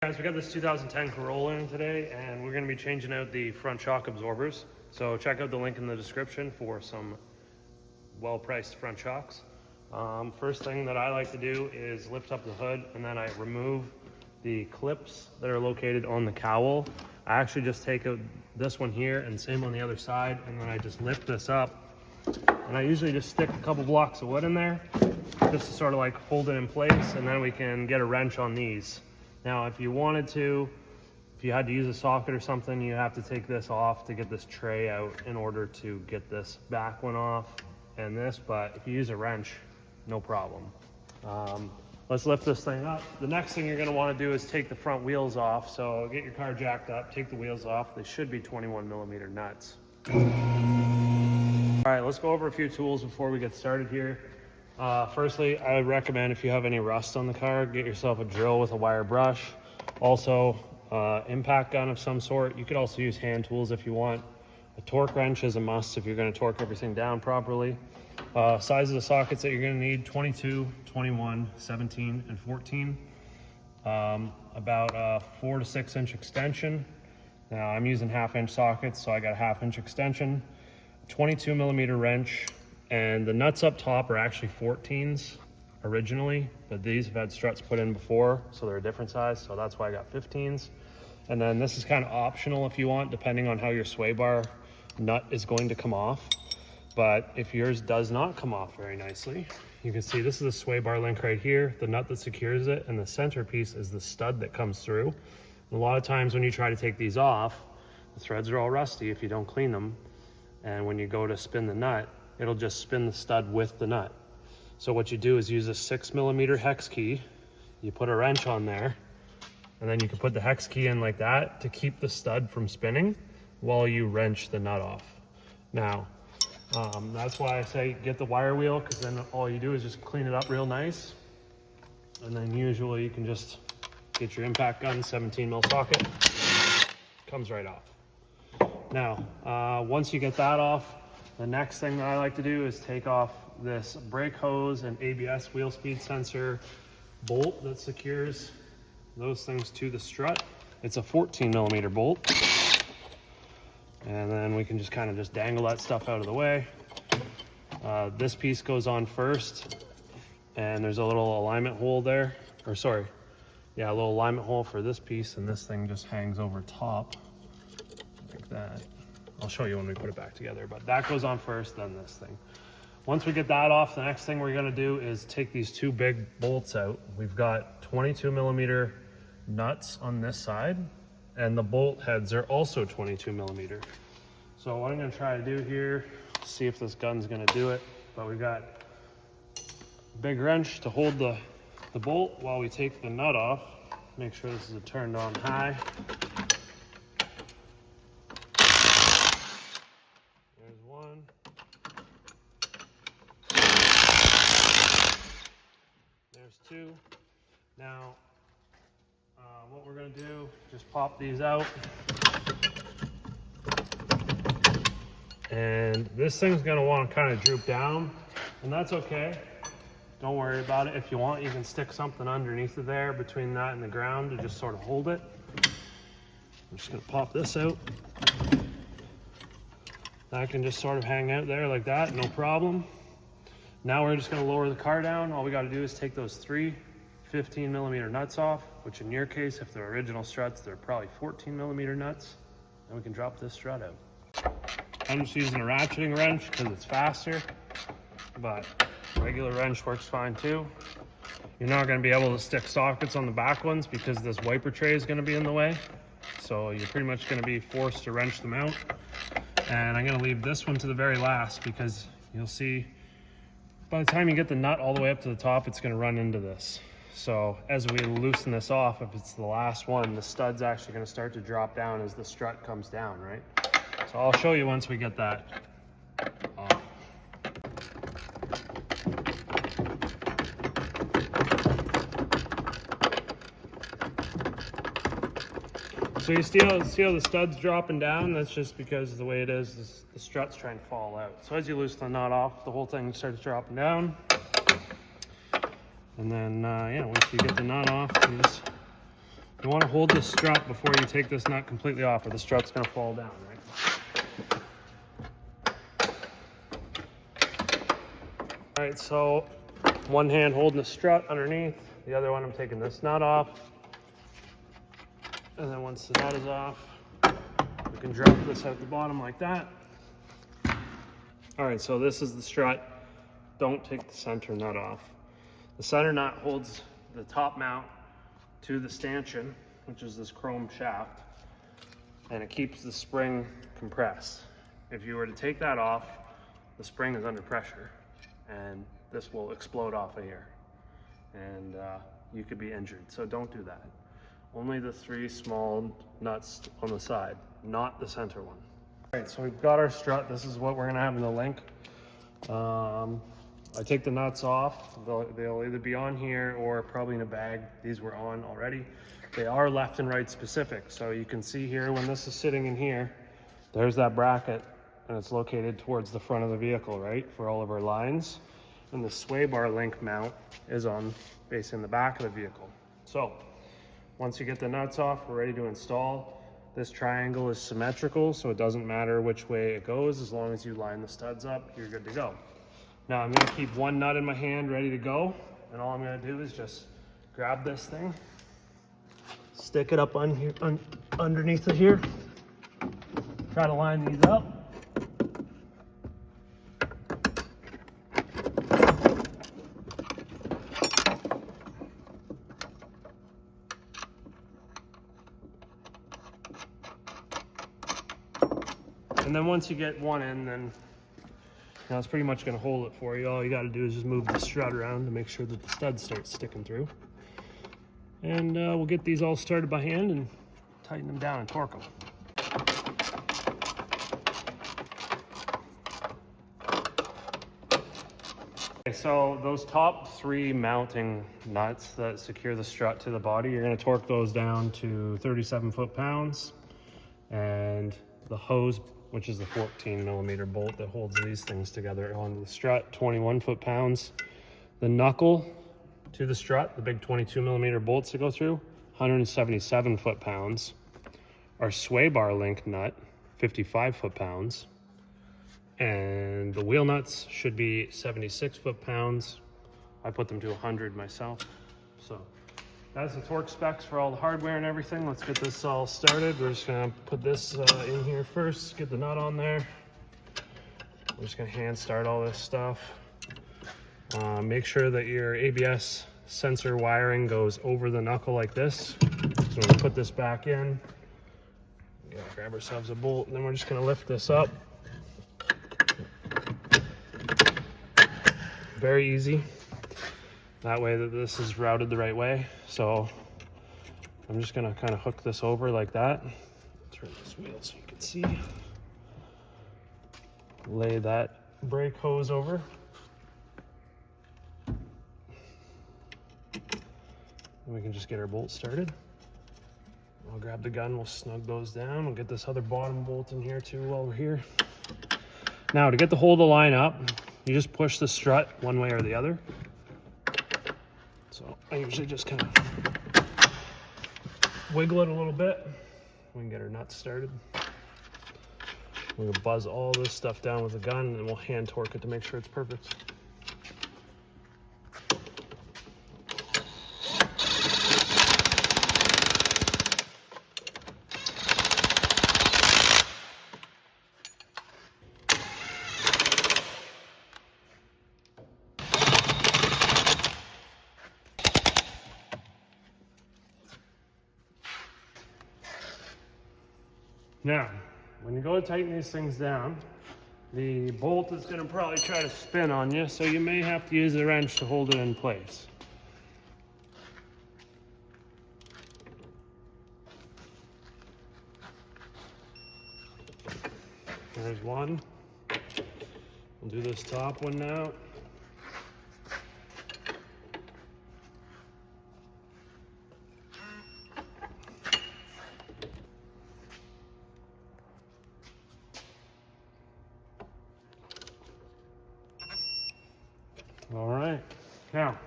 Guys, we got this 2010 Corolla in today, and we're going to be changing out the front shock absorbers. So check out the link in the description for some well-priced front shocks. First thing that I like to do is lift up the hood, and then I remove the clips that are located on the cowl. I actually just take out this one here, and same on the other side, and then I just lift this up. And I usually just stick a couple blocks of wood in there, just to sort of like hold it in place, and then we can get a wrench on these. Now, if you wanted to, if you had to use a socket or something, you have to take this off to get this tray out in order to get this back one off and this, but if you use a wrench, no problem. Let's lift this thing up. The next thing you're gonna wanna do is take the front wheels off. So get your car jacked up, take the wheels off. They should be 21mm nuts. All right, let's go over a few tools before we get started here. Firstly, I would recommend if you have any rust on the car, get yourself a drill with a wire brush. Also, impact gun of some sort. You could also use hand tools if you want. A torque wrench is a must if you're going to torque everything down properly. Size of the sockets that you're going to need: 22, 21, 17, and 14. About a 4 to 6 inch extension. Now I'm using 1/2 inch sockets, so I got a 1/2 inch extension. 22mm wrench. And the nuts up top are actually 14s originally, but these have had struts put in before, so they're a different size, so that's why I got 15s. And then this is kind of optional if you want, depending on how your sway bar nut is going to come off. But if yours does not come off very nicely, you can see this is a sway bar link right here, the nut that secures it, and the centerpiece is the stud that comes through. And a lot of times when you try to take these off, the threads are all rusty if you don't clean them, and when you go to spin the nut, it'll just spin the stud with the nut. So what you do is use a 6mm hex key, you put a wrench on there, and then you can put the hex key in like that to keep the stud from spinning while you wrench the nut off. Now, that's why I say get the wire wheel, because then all you do is just clean it up real nice. And then usually you can just get your impact gun, 17mm socket, comes right off. Now, once you get that off, the next thing that I like to do is take off this brake hose and ABS wheel speed sensor bolt that secures those things to the strut. It's a 14mm bolt. And then we can just kind of just dangle that stuff out of the way. This piece goes on first, and there's a little alignment hole there, or sorry, yeah, a little alignment hole for this piece, and this thing just hangs over top like that. I'll show you when we put it back together, but that goes on first, then this thing. Once we get that off, the next thing we're gonna do is take these two big bolts out. We've got 22mm nuts on this side, and the bolt heads are also 22mm. So what I'm gonna try to do here, see if this gun's gonna do it, but we've got a big wrench to hold the bolt while we take the nut off. Make sure this is turned on high. One. There's two. Now, what we're going to do, just pop these out. And this thing's going to want to kind of droop down, and that's okay. Don't worry about it. If you want, you can stick something underneath of there between that and the ground to just sort of hold it. I'm just going to pop this out. That can just sort of hang out there like that, no problem. Now we're just gonna lower the car down. All we gotta do is take those 3 15mm nuts off, which in your case, if they're original struts, they're probably 14mm nuts. And we can drop this strut out. I'm just using a ratcheting wrench because it's faster, but regular wrench works fine too. You're not gonna be able to stick sockets on the back ones because this wiper tray is gonna be in the way. So you're pretty much gonna be forced to wrench them out. And I'm gonna leave this one to the very last because you'll see by the time you get the nut all the way up to the top, it's gonna run into this. So as we loosen this off, if it's the last one, the stud's actually gonna start to drop down as the strut comes down, right? So I'll show you once we get that off. So you see how the stud's dropping down? That's just because the way it is, the strut's trying to fall out. So as you loosen the nut off, the whole thing starts dropping down. And then, yeah, once you get the nut off, you just You want to hold the strut before you take this nut completely off, or the strut's going to fall down, right? All right, so one hand holding the strut underneath, the other one I'm taking this nut off. And then once the nut is off, we can drop this out the bottom like that. All right, so this is the strut. Don't take the center nut off. The center nut holds the top mount to the stanchion, which is this chrome shaft, and it keeps the spring compressed. If you were to take that off, the spring is under pressure, and this will explode off of here, and you could be injured. So don't do that. Only the 3 small nuts on the side, not the center one. All right, so we've got our strut. This is what we're gonna have in the link. I take the nuts off. They'll either be on here or probably in a bag. These were on already. They are left and right specific. So you can see here when this is sitting in here, there's that bracket, and it's located towards the front of the vehicle, right, for all of our lines. And the sway bar link mount is on facing the back of the vehicle. So once you get the nuts off, we're ready to install. This triangle is symmetrical, so it doesn't matter which way it goes. As long as you line the studs up, you're good to go. Now I'm gonna keep one nut in my hand ready to go, and all I'm gonna do is just grab this thing, stick it up on here, underneath it here, try to line these up. And then once you get one in, then now it's pretty much going to hold it for you. All you got to do is just move the strut around to make sure that the studs start sticking through. And we'll get these all started by hand and tighten them down and torque them. Okay, so those top 3 mounting nuts that secure the strut to the body, you're going to torque those down to 37 foot-pounds. And the hose, which is the 14mm bolt that holds these things together onto the strut, 21 foot-pounds. The knuckle to the strut, the big 22mm bolts that go through, 177 foot-pounds. Our sway bar link nut, 55 foot-pounds. And the wheel nuts should be 76 foot-pounds. I put them to 100 myself. So that's the torque specs for all the hardware and everything. Let's get this all started. We're just gonna put this in here first, get the nut on there. We're just gonna hand start all this stuff. Make sure that your ABS sensor wiring goes over the knuckle like this. So we'll put this back in. We gotta grab ourselves a bolt, and then we're just gonna lift this up. Very easy. That way that this is routed the right way. So I'm just gonna kind of hook this over like that. Turn this wheel so you can see. Lay that brake hose over. And we can just get our bolt started. I'll grab the gun, we'll snug those down. We'll get this other bottom bolt in here too while we're here. Now to get the hole to line up, you just push the strut one way or the other. So I usually just kind of wiggle it a little bit. We can get our nuts started. We're gonna buzz all this stuff down with a gun, and then we'll hand torque it to make sure it's perfect. Now, when you go to tighten these things down, the bolt is going to probably try to spin on you, so you may have to use a wrench to hold it in place. There's one. We'll do this top one now. All right, now,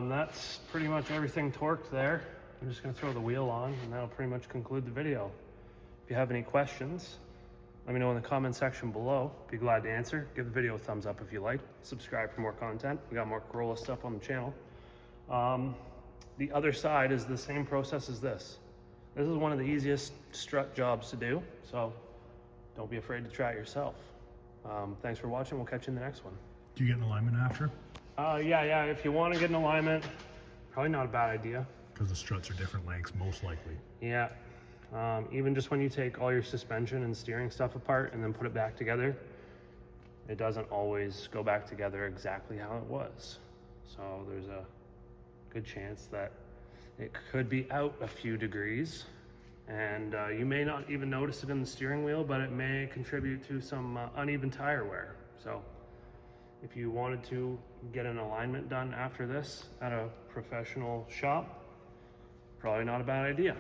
That's pretty much everything torqued there. I'm just gonna throw the wheel on and that'll pretty much conclude the video. If you have any questions, let me know in the comment section below. Be glad to answer. Give the video a thumbs up if you like. Subscribe for more content. We got more Corolla stuff on the channel. The other side is the same process as this. This is one of the easiest strut jobs to do, so don't be afraid to try it yourself. Thanks for watching. We'll catch you in the next one. Do you get an alignment after? Yeah. If you want to get an alignment, probably not a bad idea. Because the struts are different lengths, most likely. Yeah. Even just when you take all your suspension and steering stuff apart and then put it back together, it doesn't always go back together exactly how it was. So there's a good chance that it could be out a few degrees, and you may not even notice it in the steering wheel, but it may contribute to some uneven tire wear. So if you wanted to get an alignment done after this at a professional shop, probably not a bad idea.